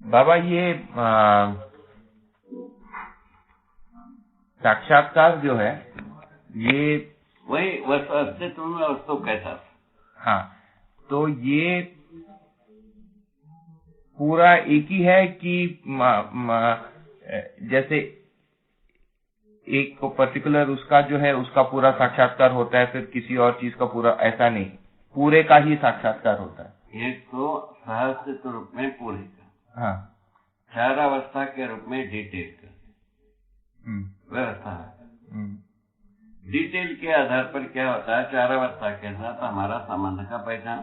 बाबा ये साक्षात्कार जो है ये वही अस्तित्व में वस्तु कैसा। हाँ, तो ये पूरा एक ही है कि जैसे एक पर्टिकुलर उसका जो है उसका पूरा साक्षात्कार होता है, फिर किसी और चीज का पूरा, ऐसा नहीं, पूरे का ही साक्षात्कार होता है। एक तो सहअस्तित्व रूप में पूरे का, हाँ, चार अवस्था के रूप में डिटेल का व्यवस्था है। डिटेल के आधार पर क्या होता है, चार अवस्था के साथ हमारा संबंध का पहचान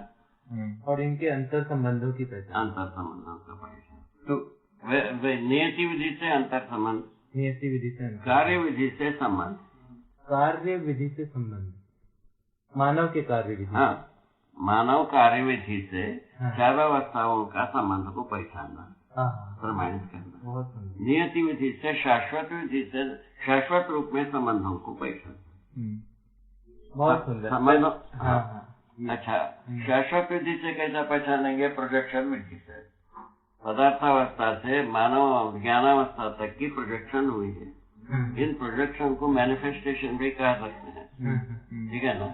और इनके अंतर संबंधों की पहचान। अंतर संबंधों का पहचान, तो नियति विधि से अंतर संबंध, नियति विधि से कार्य विधि से संबंध, कार्य विधि से संबंध, मानव के कार्य विधि। हाँ, मानव कार्य विधि से चार अवस्थाओं का संबंध को पहचानना, प्रमाणित करना। नियति विधि से शाश्वत विधि से शाश्वत रूप में संबंधों को पहचानना। बहुत सुंदर संबंध। हाँ। अच्छा, शाश्वत विधि से कैसा पहचानेंगे? प्रोजेक्शन विधि से। पदार्थावस्था से मानव ज्ञानावस्था तक की प्रोजेक्शन हुई है, इन प्रोजेक्शन को मैनिफेस्टेशन भी कह सकते हैं, ठीक है ना।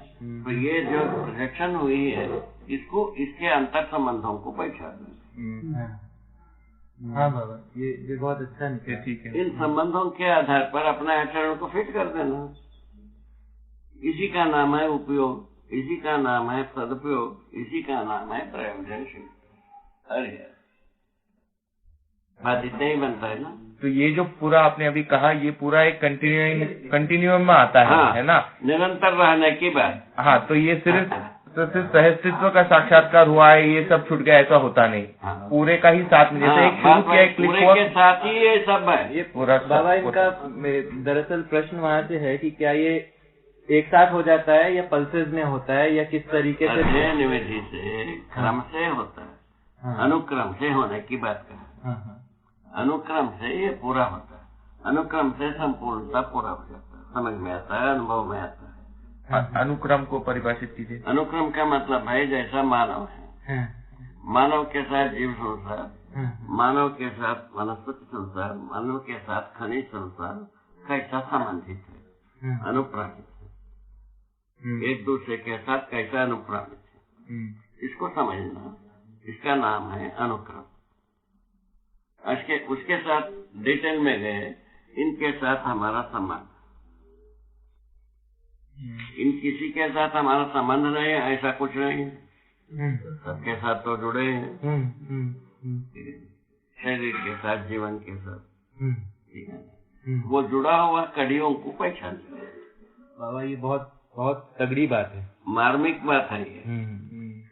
तो ये जो प्रोजेक्शन हुई है, इसको, इसके अंतर संबंधों को पहचानना। हाँ बाबा, ये बहुत अच्छा निकला। ठीक है। इन संबंधों के आधार पर अपने आचरण को फिट कर देना, इसी का नाम है उपयोग, इसी का नाम है सदुपयोग, इसी का नाम है प्रयोजनशील। अरे बात इतना ही बनता है ना। तो ये जो पूरा आपने अभी कहा, ये पूरा एक कंटिन्यूम में आता है, हाँ, है ना, निरंतर रहने की बात। हाँ, तो ये सिर्फ सहअस्तित्व का साक्षात्कार हुआ है, ये सब छूट गया, ऐसा होता नहीं। पूरे का ही साथ में, जैसे एक शुरू किया, एक पूरे के साथ ही ये सब है। ये पूरा बाबा, इनका दरअसल प्रश्न वहाँ से है कि क्या ये एक साथ हो जाता है या पल्सेस में होता है, या किस तरीके से? अध्ययन विधि से क्रम से होता है, अनुक्रम से होने की बात कर, अनुक्रम से ये पूरा होता है, अनुक्रम से संपूर्णता पूरा हो जाता है, समझ में आता है, अनुभव में आता है। अनुक्रम को परिभाषित कीजिए। अनुक्रम का मतलब है, जैसा मानव है, मानव के साथ जीव संसार, मानव के साथ वनस्पति संसार, मानव के साथ खनिज संसार कैसा संबंधित है, अनुप्राणित है, एक दूसरे के साथ कैसा अनुप्राणित है, इसको समझना, इसका नाम है अनुक्रम। उसके साथ डिटेल में गए, इनके साथ हमारा संबंध, इन किसी के साथ हमारा संबंध नहीं है, ऐसा कुछ नहीं है, सबके साथ तो जुड़े हैं, शरीर के साथ, जीवन के साथ, ठीक है। वो जुड़ा हुआ कड़ियों को पहचान। बाबा, ये बहुत बहुत तगड़ी बात है, मार्मिक बात है ये।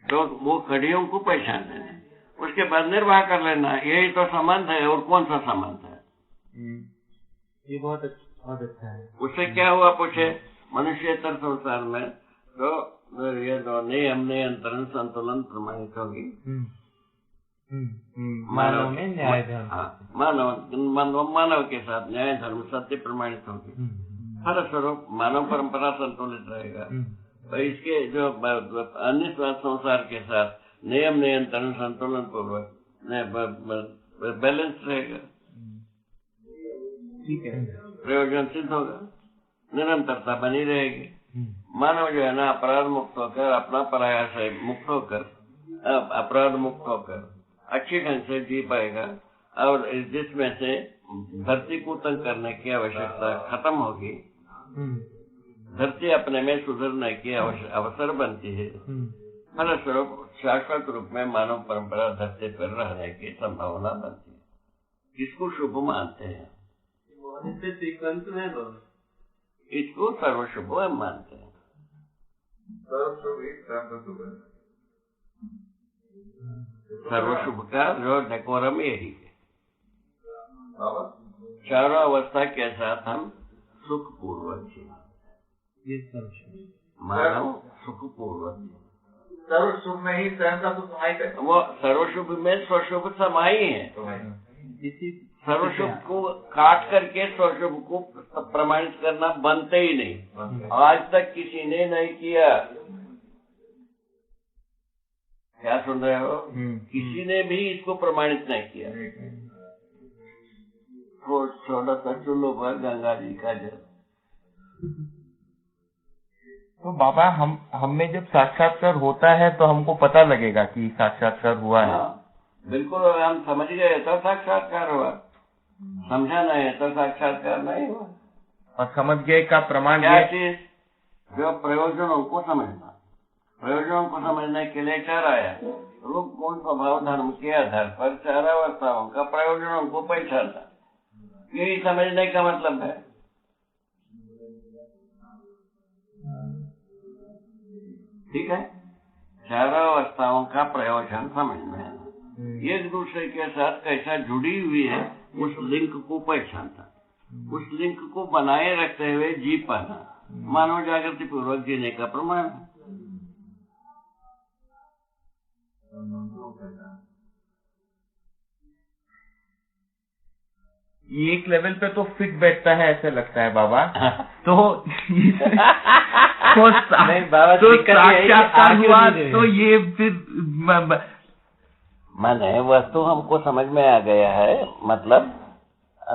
तो वो कड़ियों को पहचान लेना, उसके बाद निर्वाह कर लेना, यही तो संबंध है, और कौन सा संबंध है? ये बहुत अच्छा है। उससे क्या हुआ पूछे? मनुष्यतर संसार में तो ये दो नियम नियंत्रण संतुलन प्रमाणित होगी। मानव में न्याय धर्म, मानव के साथ न्याय धर्म सत्य प्रमाणित होगी। हर स्वरूप मानव परंपरा संतुलित रहेगा। तो इसके जो अन्य संसार के साथ नियम नियंत्रण संतुलन पूर्वक बैलेंस रहेगा, ठीक है, प्रयोजन सिद्ध होगा, निरंतरता बनी रहेगी। मानव जो है ना, अपराध मुक्त होकर, अपना पराया से मुक्त होकर, अपराध मुक्त होकर अच्छी ढंग से जी पाएगा, और जिसमें से धरती को तंग करने की आवश्यकता खत्म होगी, धरती अपने में सुधरने की अवसर बनती है। फलस्वरूप शाश्वत रूप में मानव परंपरा धरती पर रहने की संभावना बनती है। इसको शुभ मानते हैं, इसको सर्वशुभ मानते हैं। सर्वशुभ का जो डेकोरम यही है। चारों अवस्था के साथ हम सुख पूर्वक जीवन, मानव सुख पूर्वक, सर्वशुभ में ही स्वयं का सुख समाहित है। वो सर्वशुभ में स्वशुभ समाई है। सर्वशुभ को काट करके स्वशुभ को प्रमाणित करना बनते ही नहीं, आज तक किसी ने नहीं किया। क्या सुन रहे हो? किसी ने भी इसको प्रमाणित नहीं किया। थोड़ा सा चूल्हों पर गंगा जी का जल। तो बाबा हम में जब साक्षात्कार होता है तो हमको पता लगेगा कि साक्षात्कार हुआ है। बिल्कुल, हम समझ गए तो साक्षात्कार हुआ, समझा नहीं तो साक्षात्कार नहीं हुआ। और समझ गए का प्रमाण क्या ये चीज? जो प्रयोजनों को समझना। प्रयोजनों को समझने के लिए चार आया, रूप गुण स्वभाव धर्म के आधार पर चार अवस्थाओं का प्रयोजनों को पहचानना, यही समझने का मतलब है। ठीक है, चारों अवस्थाओं का प्रयोजन समझ में आना, एक दूसरे के साथ कैसा जुड़ी हुई है उस लिंक को पहचानना, उस लिंक को बनाए रखते हुए जी पाना, मानव जागृति पूर्वक जीने का प्रमाण है। ये एक लेवल पे तो फिट बैठता है ऐसे लगता है बाबा। तो नहीं बाबा, तो दिक्कत ये है कि साक्षात्कार आगे हुआ नहीं रहे। तो ये फिर माने वस्तु हमको समझ में आ गया है, मतलब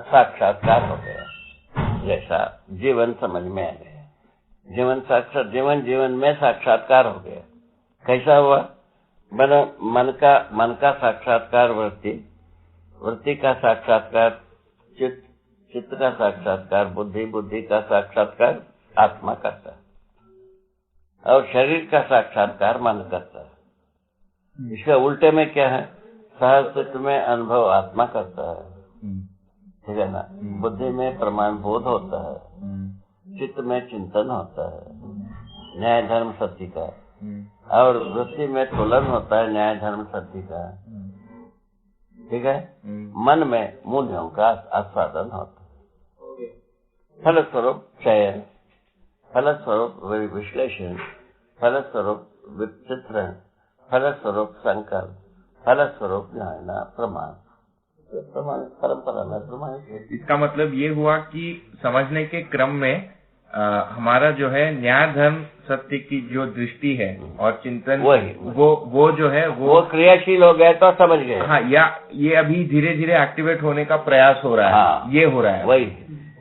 साक्षात्कार हो गया। जैसा जीवन समझ में आ गया, जीवन में साक्षात्कार हो गया। कैसा हुआ? मन का साक्षात्कार वृत्ति का साक्षात्कार चित्त का साक्षात्कार बुद्धि का साक्षात्कार आत्मा करता है, और शरीर का साक्षात्कार मन करता है। इसका उल्टे में क्या है? सहस्तित्व में अनुभव आत्मा करता है, ठीक है ना। बुद्धि में प्रमाण बोध होता है, चित्त में चिंतन होता है, न्याय धर्म सत्य का, और वृत्ति में तुलन होता है न्याय धर्म सत्य का, ठीक है। मन में मूल्यों का आस्वादन होता है, फलस्वरूप चयन, फलस्वरूप विश्लेषण, फलस्वरूप विचित्रण, फलस्वरूप संकल्प, फलस्वरूप ज्ञान प्रमाण परंपरा में प्रमाण। इसका मतलब ये हुआ कि समझने के क्रम में हमारा जो है न्याय धर्म सत्य की जो दृष्टि है और चिंतन वो जो है वो क्रियाशील हो गए तो समझ गए। हाँ, या ये अभी धीरे धीरे एक्टिवेट होने का प्रयास हो रहा है। हाँ, ये हो रहा है। वही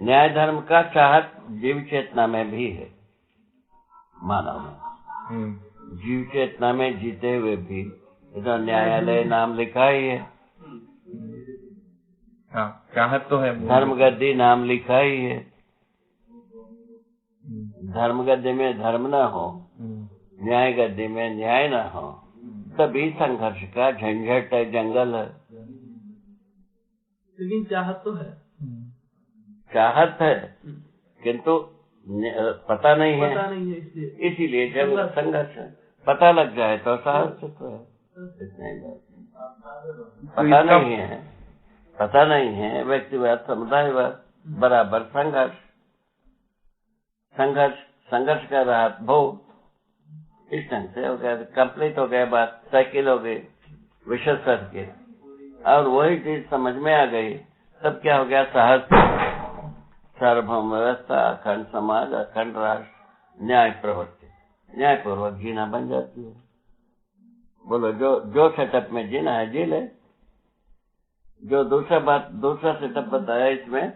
न्याय धर्म का चाहत जीव चेतना में भी है, मानव में। जीव चेतना में जीते हुए भी तो न्यायालय नाम लिखा ही है, हाँ, चाहत तो है। धर्म गद्दी नाम लिखा ही है। धर्म गद्दी में धर्म न हो, न्याय गद्दी में न्याय न हो, तभी संघर्ष का झंझट जंगल है। लेकिन चाहत तो है, चाहत है किंतु पता नहीं है, इसीलिए जब संघर्ष है। पता लग जाए तो साहसिक है। पता नहीं है व्यक्तिवाद समुदायवाद बराबर संघर्ष कर रहा भोग। इस ढंग से हो गया, कंप्लीट हो गया बात, साइकिल हो गई विश्व स्तर के, और वही चीज समझ में आ गई। तब क्या हो गया? सहज सार्वभौम व्यवस्था, अखंड समाज, अखंड राष्ट्र, न्याय प्रवृत्ति, न्यायपूर्वक जीना बन जाती है। बोलो, जो सेटअप में जीना है जी ले। जो दूसरा सेटअप बताया, इसमें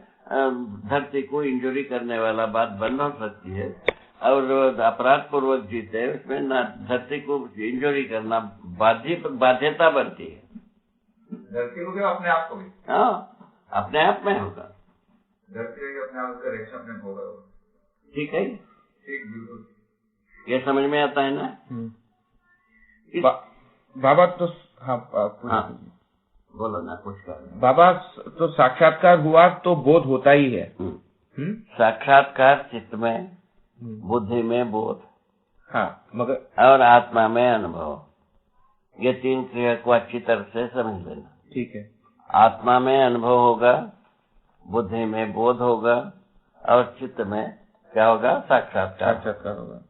धरती को इंजुरी करने वाला बात बंद हो सकती है, और अपराध पूर्वक जीते उसमें ना धरती को इंजुरी करना बाध्यता बनती है। धरती को भी अपने आप को भी, हाँ, अपने आप में होगा। धरती अपने आप का रिएक्शन अपने होगा। ठीक है, ठीक, बिल्कुल। ये समझ में आता है ना? बाबा तो हाँ, बोलो ना, कुछ कर। बाबा तो साक्षात्कार हुआ तो बोध होता ही है। साक्षात्कार चित्त में, बुद्धि में बोध, हाँ, मगर और आत्मा में अनुभव। ये तीन क्रिया को अच्छी तरह से समझ लेना। ठीक है। आत्मा में अनुभव होगा, बुद्धि में बोध होगा, और चित्त में क्या होगा? साक्षात्कार होगा,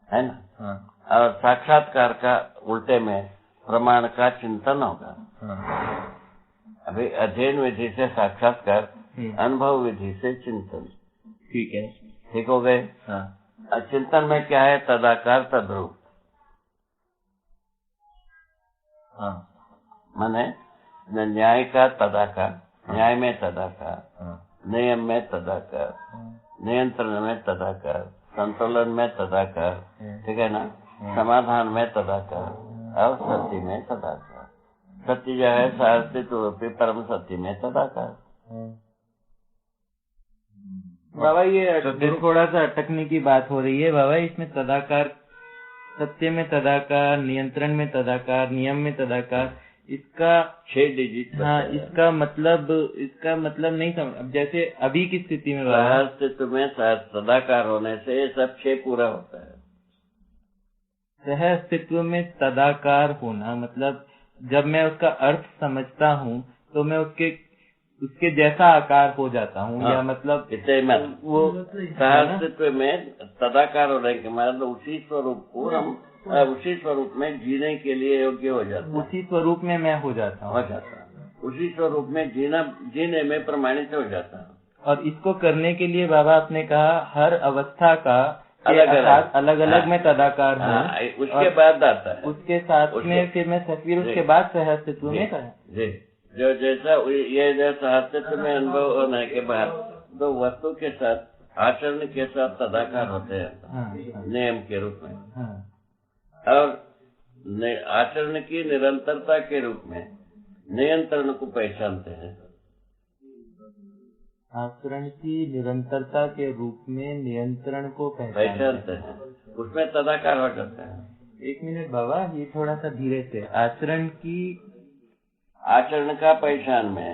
है ना? हाँ। और साक्षात्कार का उल्टे में प्रमाण का चिंतन होगा। हाँ। अभी अध्ययन विधि से साक्षात्कार, अनुभव विधि से चिंतन। ठीक है, ठीक हो गए? हाँ। चिंतन में क्या है? तदाकार तद्रूप। हाँ माने न्याय का तदाकार, न्याय में तदाकार, हाँ नियम में तदाकार, नियंत्रण में तदाकार, संतुलन में तदाकार, ठीक है ना, समाधान में तदाकार और सत्य में तदाकार। सत्य जो है सार्वत्रिक रूपी परम सत्य में तदाकार। बाबा ये थोड़ा सा अटकने की बात हो रही है बाबा, इसमें तदाकार, सत्य में तदाकार, नियंत्रण में तदाकार, नियम में तदाकार, इसका 6 डिजिट। हाँ, इसका मतलब नहीं समझ। अब जैसे अभी की स्थिति में बाबा, अस्तित्व में तदाकार होने से ये सब 6 पूरा होता है। सह अस्तित्व में तदाकार होना मतलब जब मैं उसका अर्थ समझता हूँ तो मैं उसके जैसा आकार हो जाता हूँ। हाँ, या मतलब इतने मत वो अस्तित्व में तदाकार होने के मतलब उसी स्वरूप को हम उसी स्वरूप में जीने के लिए योग्य हो जाता है। उसी स्वरूप में मैं हो जाता हूँ। उसी स्वरूप में जीने में प्रमाणित हो जाता है। और इसको करने के लिए बाबा आपने कहा हर अवस्था का अलग अलग में तदाकार है। उसके बाद आता है, उसके साथ में फिर मैं उसके बाद सह अस्तित्व में कहा जो जैसा ये जैसा अस्तित्व में अनुभव होने के बाद तो वस्तु के साथ आचरण के साथ तदाकार होते हैं नियम के रूप में, और आचरण की निरंतरता के रूप में नियंत्रण को पहचानते हैं। आचरण की निरंतरता के रूप में नियंत्रण को पहचानते हैं, उसमें तदाकार हो जाते हैं। 1 मिनट बाबा, ये थोड़ा सा धीरे से। आचरण का पहचान में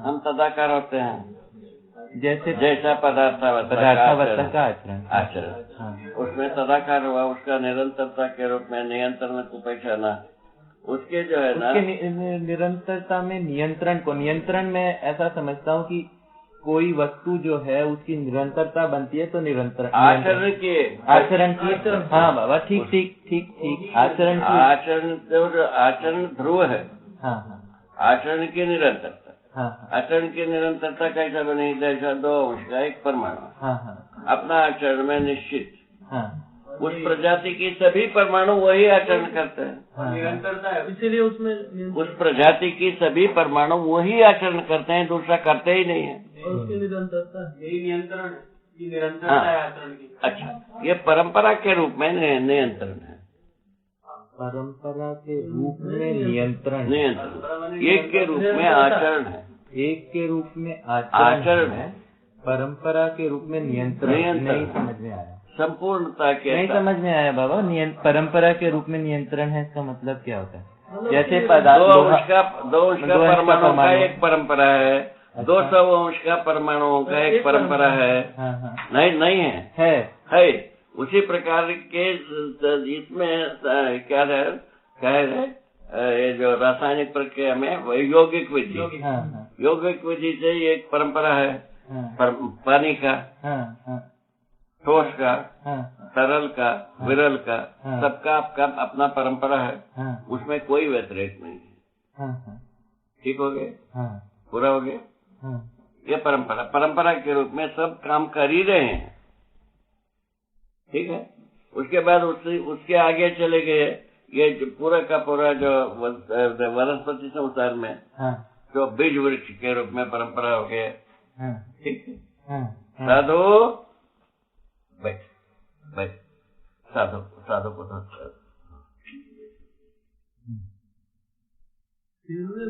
हम तदाकार होते हैं। जैसा पदार्थावस्था का आचरण उसमें तदाकार हुआ, उसका निरंतरता के रूप में नियंत्रण को पहचाना। उसके जो है ना निरंतरता में नियंत्रण में ऐसा समझता हूँ कि कोई वस्तु जो है उसकी निरंतरता बनती है तो निरंतर आचरण की हाँ बाबा, ठीक आचरण ध्रुव है। आचरण की निरंतरता, आचरण की निरंतरता कैसा बनी? जैसा 2 अंश का एक परमाणु अपना आचरण में निश्चित, उस प्रजाति की सभी परमाणु वही आचरण करते हैं। निरंतरता है, इसीलिए उसमें उस प्रजाति की सभी परमाणु वही आचरण करते हैं, दूसरा करते ही नहीं है। उसकी निरंतरता यही नियंत्रण है, ये निरंतरता है आचरण की। अच्छा, ये परंपरा के रूप में नियंत्रण है। परंपरा के रूप में नियंत्रण, एक के रूप में आचरण है, एक के रूप में आचरण है, परंपरा के रूप में नियंत्रण। नहीं समझ में आया, संपूर्णता के नहीं समझ में आया बाबा। परंपरा के रूप में नियंत्रण है, इसका मतलब क्या होता है? जैसे 2 अंश का परमाणु का एक परंपरा है, 200 अंश का परमाणुओं का एक परंपरा है। नहीं है। उसी प्रकार के इसमें क्या है ये जो रासायनिक प्रक्रिया में यौगिक विधि से एक परंपरा है। पानी का, ठोस का, तरल का, विरल का, सबका आपका अपना परंपरा है। उसमें कोई व्यतिरेक नहीं है। ठीक हो गए? पूरा हो गया? ये परंपरा के रूप में सब काम कर ही रहे हैं। ठीक है। उसके बाद उसके आगे चले गए, ये पूरा का पूरा जो वनस्पति संसार में जो बीज वृक्ष के रूप में परंपरा हो गया। ठीक है। साधु बैठ साधु को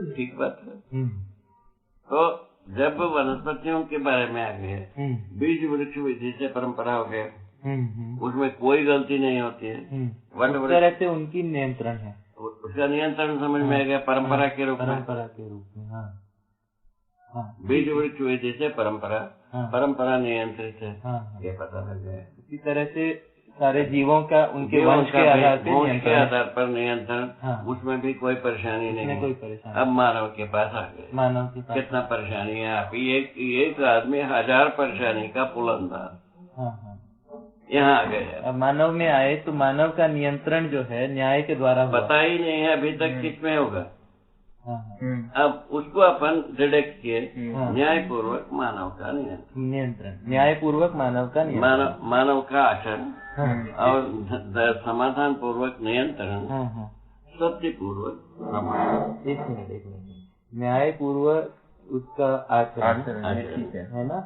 ठीक बात है। तो जब वनस्पतियों के बारे में आ गए, बीज वृक्ष विधि से परंपरा हो गया, उसमें कोई गलती नहीं होती है। उस तरह से उनकी नियंत्रण है, उसका नियंत्रण समझ में आ गया परंपरा के रूप में। बीज वृक्ष विधि से परंपरा नियंत्रित है, ये पता लग गया। इसी तरह से सारे जीवों का उनके वंश के आधार पर नियंत्रण, उसमें भी कोई परेशानी नहीं, कोई परेशानी। अब मानव के पास आ गए, कितना परेशानी है। आप एक आदमी 1000 परेशानी का पुलंदार यहाँ आ गए। मानव में आए तो मानव का नियंत्रण जो है न्याय के द्वारा पता ही नहीं है अभी तक किसमें होगा। अब उसको अपन डिटेक्ट किए, न्यायपूर्वक मानव का नियंत्रण, न्यायपूर्वक मानव का नियंत्रण, मानव का आचरण और समाधान पूर्वक नियंत्रण, सत्यपूर्वक प्रमाण। एक मिनट न्याय पूर्वक उसका आचरण ठीक है ना,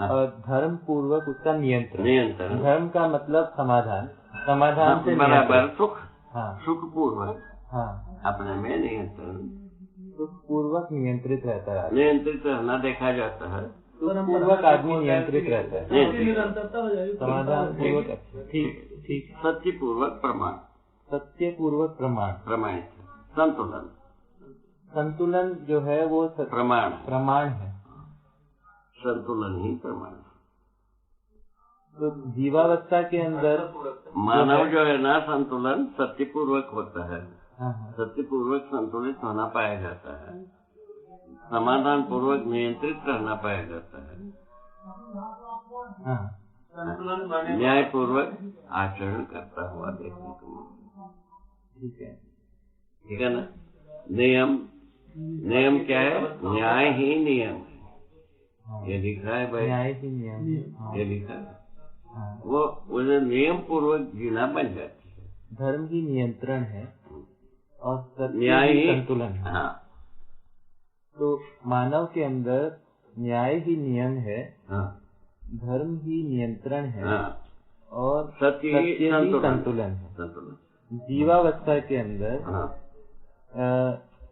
और धर्म पूर्वक उसका नियंत्रण। नियंत्रण धर्म का मतलब समाधान, समाधान से बराबर सुख, हाँ सुख पूर्वक हाँ अपने में नियंत्रण, सुख पूर्वक नियंत्रित रहता है। नियंत्रित रहना देखा जाता है। सुख पूर्वक आदमी नियंत्रित रहता है, समाधान पूर्वक। ठीक ठीक। सत्य पूर्वक प्रमाण, सत्य पूर्वक प्रमाण, प्रमाणित संतुलन, संतुलन जो है वो प्रमाण, प्रमाण है। संतुलन ही प्रमाण। तो जीवावस्था के अंदर मानव जो है ना संतुलन सत्य पूर्वक होता है, हाँ हाँ सत्य पूर्वक संतुलित होना पाया जाता है, समाधान पूर्वक नियंत्रित रहना पाया जाता है, हाँ न्याय पूर्वक आचरण करता हुआ देखने को मिलता ठीक है। है। ठीक है ना। नियम, नियम क्या है? न्याय ही नियम है। हाँ, ये लिखा है भाई, न्याय ही नियम है। हाँ, ये लिखा है। हाँ, वो उसे नियम पूर्वक जीना बन जाती है। धर्म ही नियंत्रण है और सत्य न्याय ही ही संतुलन है। हाँ तो मानव के अंदर न्याय ही नियम है, हाँ धर्म ही नियंत्रण है हाँ, और सत्य ही संतुलन है। संतुलन। जीवावस्था के अंदर हाँ,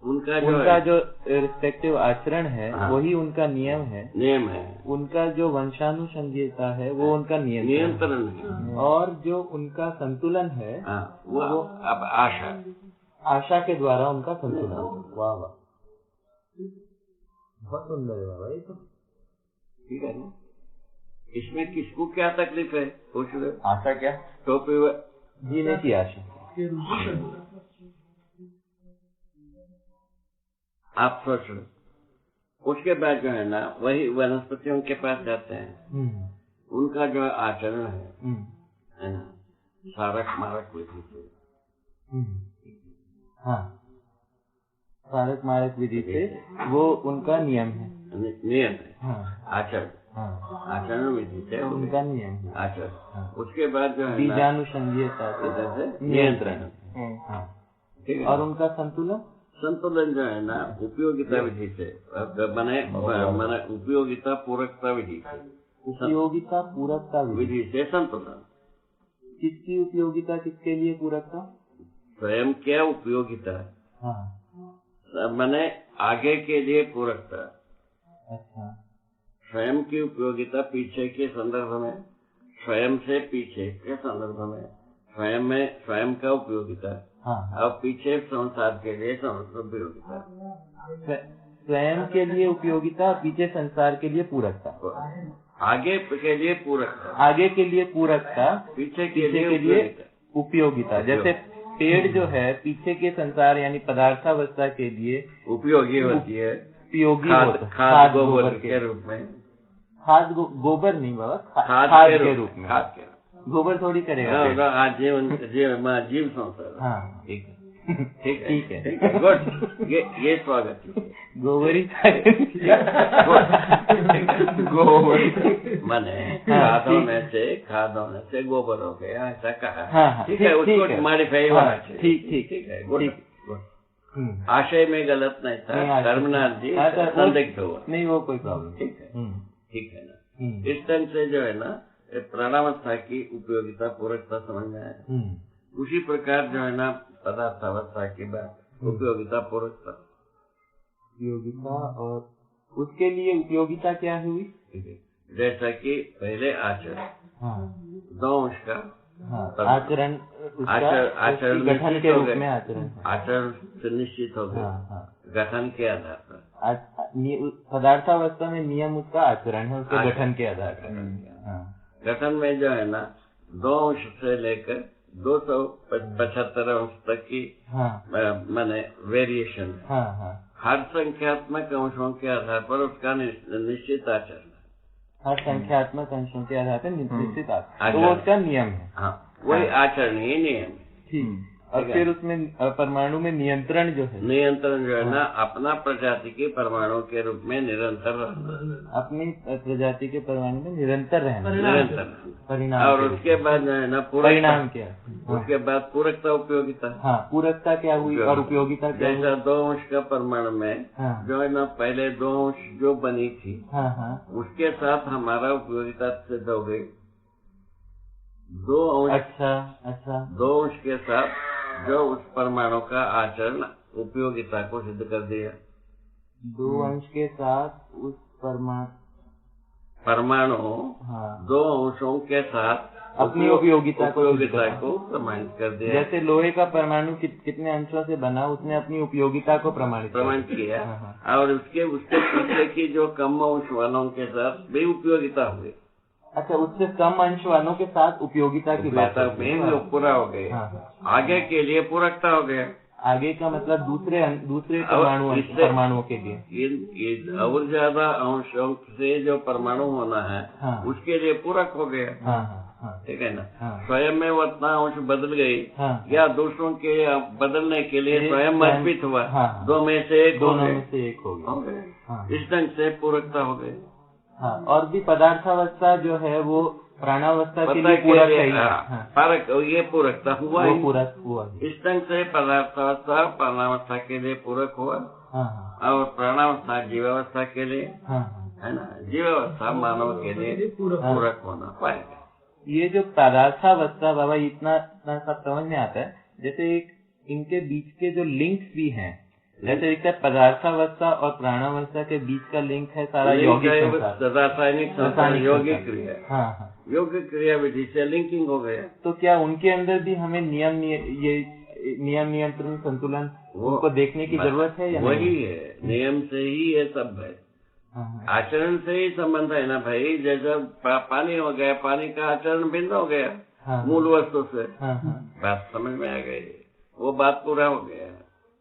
उनका जो रिस्पेक्टिव आचरण है हाँ, वही उनका नियम है, नियम है। उनका जो वंशानुसंगीयता है वो उनका नियंत्रण है। और जो उनका संतुलन है हाँ, वो अब आशा, आशा के द्वारा उनका संतुलन। वाह वाह, बहुत सुंदर है बाबा ये तो। ठीक है ना। इसमें किसको क्या तकलीफ है पूछ लो। आशा क्या? टोपी जीने की आशा। आप सोच लो। उसके बाद जो है ना वही वनस्पतियों के पास जाते हैं, उनका जो आचरण है ना, सारक मारक विधि से, हाँ, सारक मारक विधि से वो उनका नियम है, नियम है। हाँ, आचरण, हाँ, आचरण विधि से उनका नियम है। आचरण। हाँ। उसके बाद जो है ना बीजानुसंगीयता से नियंत्रण। हाँ, ठीक है। और उनका संतुलन, संतुलन जो है ना उपयोगिता विधि से बने, उपयोगिता पूरकता विधि से, उपयोगिता पूरकता विधि से संतुलन। किसकी उपयोगिता किसके लिए पूरकता? स्वयं क्या उपयोगिता, हाँ, मैंने आगे के लिए पूरकता। अच्छा, स्वयं की उपयोगिता पीछे के संदर्भ में, स्वयं से पीछे के संदर्भ में, स्वयं में स्वयं का उपयोगिता, हाँ, और पीछे संसार के लिए उपयोगिता। स्वयं के लिए उपयोगिता, पीछे संसार के लिए पूरकता। आगे के लिए पूरकता, आगे के लिए पूरकता, पीछे के लिए उपयोगिता। जैसे पेड़ जो है पीछे के संसार यानी पदार्थावस्था के लिए उपयोगी होती है, उपयोगी होता, खाद गोबर के रूप में। खाद गोबर नहीं बाबा, खाद के रूप में। खाद के गोबर थोड़ी करेगा। आज जीव संसार। हाँ, ठीक है, ठीक है, गुड। ये स्वागत है। गोबर ही गोबर माने खाद होने से गोबर हो गया, ऐसा कहा। ठीक है, उसको मॉडिफाई होना चाहिए। ठीक है, गुड। आशय में गलत नहीं था, धर्मनाथ जी संदिग्ध हुआ नहीं, वो कोई प्रॉब्लम। ठीक है, ठीक है ना। इस ढंग से जो है ना प्राणावस्था की उपयोगिता पूरकता समझ में आया। उसी प्रकार जो है ना पदार्थावस्था की बात उपयोगिता पूरकता, उपयोगिता, और उसके लिए उपयोगिता क्या हुई? जैसा कि पहले आचरण, हाँ, दो उसका आचरण, आचरण गठन के रूप में आचरण सुनिश्चित हो गया, गठन के आधार पर। पदार्थावस्था में नियम उसका आचरण है, उसके गठन के आधार पर। गठन में जो है ना 2 अंश से लेकर 275 अंश तक की माने वेरिएशन, हर संख्यात्मक अंशों के आधार पर उसका निश्चित आचरण, हर संख्यात्मक अंशों के आधार पर निश्चित आचरण, तो वो उसका नियम है। हाँ, वही आचरण ही नियम है। ठीक। और फिर उसमें परमाणु में नियंत्रण जो है ना अपना प्रजाति के परमाणु के रूप में निरंतर रहना, अपनी प्रजाति के परमाणु में निरंतर रहना, निरंतर परिणाम। और उसके बाद जो है ना परिणाम क्या? उसके बाद पूरकता उपयोगिता। हाँ, पूरकता क्या हुई और उपयोगिता क्या हुई? जैसा 2 अंश का परमाणु में जो है ना पहले 2 अंश जो बनी थी, उसके साथ हमारा उपयोगिता सिद्ध हो गई। 2 अंश, अच्छा 2 अंश के साथ जो उस परमाणु का आचरण उपयोगिता को सिद्ध कर दिया। 2 अंश के साथ उस परमाणु 2 अंशों के साथ अपनी उपयोगिता को प्रमाणित कर दिया। जैसे लोहे का परमाणु कितने अंशों से बना, उसने अपनी उपयोगिता को प्रमाणित किया। और उसके पीछे की जो कम अंश वालों के साथ भी उपयोगिता हुई। अच्छा, उससे कम अंश वालों के साथ उपयोगिता की बात में वो पूरा हो गए। आगे के लिए पूरकता हो गया। आगे का मतलब दूसरे परमाणुओं के लिए और ज्यादा अंशों से जो परमाणु होना है उसके लिए पूरक हो गया। ठीक है ना। स्वयं में उतना अंश बदल गई या दूसरों के बदलने के लिए स्वयं मजबूत हुआ। 2 में से 1 हो गया। इस ढंग से पूरकता हो गई। और भी पदार्थावस्था जो है वो प्राणावस्था के लिए पूरक है। ये पूरकता हुआ, पूरक हुआ। इस ढंग से पदार्थावस्था प्राणावस्था के लिए पूरक हुआ और प्राणावस्था जीवावस्था के लिए है ना, जीवावस्था मानव के लिए पूरक होना पाएगा। ये जो पदार्थावस्था बाबा इतना सब समझ में आता है, जैसे इनके बीच के जो लिंक्स भी हैं, जैसे एक पदार्थावस्था और प्राणावस्था के बीच का लिंक है सारा यौगिक रासायनिक यौगिक क्रिया। यौगिक क्रिया विधि से लिंकिंग हो गया। तो क्या उनके अंदर भी हमें नियम नियंत्रण संतुलन उनको देखने की जरूरत है या वही है, नियम से ही ये सब है। आचरण से ही संबंध है ना भाई। जैसा पानी हो गया, पानी का आचरण भिन्न हो गया मूल वस्तु से। बात समझ में आ गई, वो बात पूरा हो गया।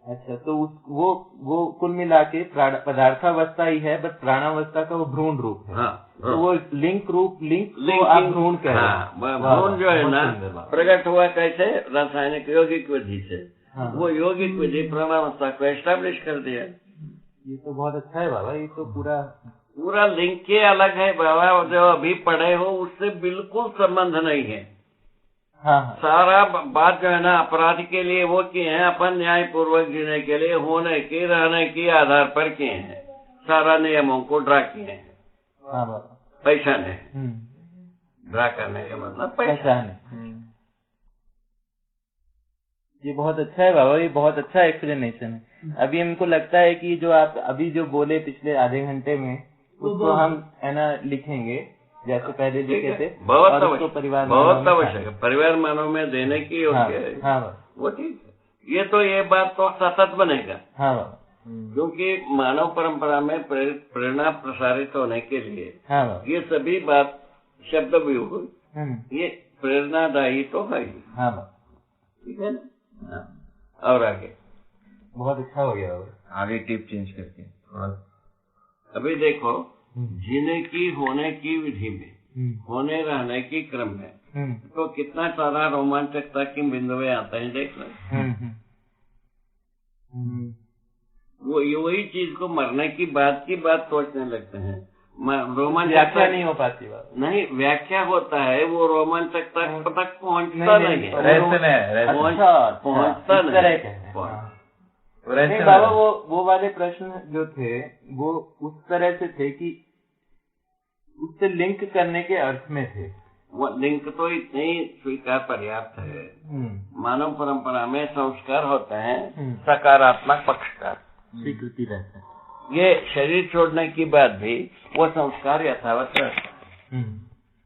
अच्छा, तो वो कुल मिला के पदार्थावस्था ही है, बट प्राणावस्था का वो भ्रूण रूप है। तो वो लिंक आप भ्रूण कह रहे हैं। भ्रूण जो है ना प्रकट हुआ कैसे? रासायनिक यौगिक विधि से। वो यौगिक विधि प्राणावस्था को एस्टेब्लिश कर दिया। ये तो बहुत अच्छा है बाबा। ये तो पूरा लिंक के अलग है बाबा। जो अभी पढ़े हो उससे बिल्कुल संबंध नहीं है। सारा बात जो है ना अपराध के लिए वो किए हैं, अपन न्याय पूर्वक जीने के लिए होने के रहने के आधार पर किए हैं। सारा नियमों को ड्रा किए हैं। पहचाने ड्रा करने का मतलब पहचाने। ये बहुत अच्छा है बाबा। ये बहुत अच्छा एक्सप्लेनेशन है। अभी हमको लगता है कि जो आप अभी जो बोले पिछले आधे घंटे में, उसको हम है ना लिखेंगे जैसे पहले लिखे थे। बहुत आवश्यक है। परिवार मानव में देने की योग्य है। वो ठीक है। ये बात तो सतत बनेगा। क्योंकि मानव परंपरा में प्रेरणा प्रसारित होने के लिए ये सभी बात शब्द भी हो, ये प्रेरणादायी तो है ही। ठीक है ना। और आगे बहुत अच्छा हो गया। आगे टिप चेंज करके अभी देखो, जीने की होने की विधि में, होने रहने की क्रम में तो कितना सारा रोमांचकता की बिंदुएं आते हैं। देख रहे वो वही चीज को मरने की बात सोचने लगते हैं। व्याख्या नहीं हो पाती बात। नहीं, व्याख्या होता है, वो रोमांचकता तक पहुंचता नहीं है। पहुंचता नहीं बाबा। वो वाले प्रश्न जो थे वो उस तरह से थे कि उससे लिंक करने के अर्थ में थे। वो लिंक तो इतने ही स्वीकार पर्याप्त है। मानव परंपरा में संस्कार होते हैं सकारात्मक पक्ष का, स्वीकृति रहता है। ये शरीर छोड़ने की बात भी वो संस्कार यथावत रहता है।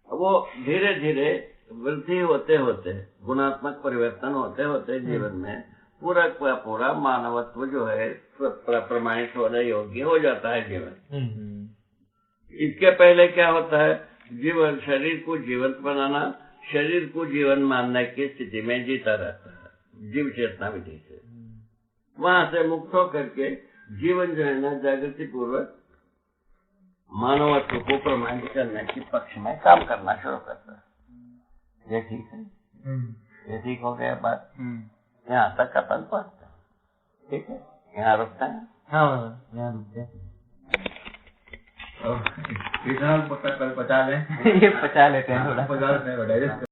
वो धीरे धीरे वृद्धि होते होते, गुणात्मक परिवर्तन होते होते जीवन में पूरा मानवत्व जो है प्रमाणित होने योग्य हो जाता है जीवन। इसके पहले क्या होता है? जीवन, शरीर को जीवंत बनाना, शरीर को जीवन मानने की स्थिति में जीता रहता है जीव चेतना विधि से। वहां से मुक्त होकर के जीवन जो है ना जागृति पूर्वक मानवत्व को प्रमाणित करने के पक्ष में काम करना शुरू करता है। ये ठीक है। ये ठीक हो गया बात। यहाँ तक अपन पहुंचते हैं। ठीक है, यहाँ रुकते हैं। हाँ बाबा, यहाँ रुकते हैं। इतना कल पचा लें ये पचा लेते हैं थोड़ा। डाइजेस्ट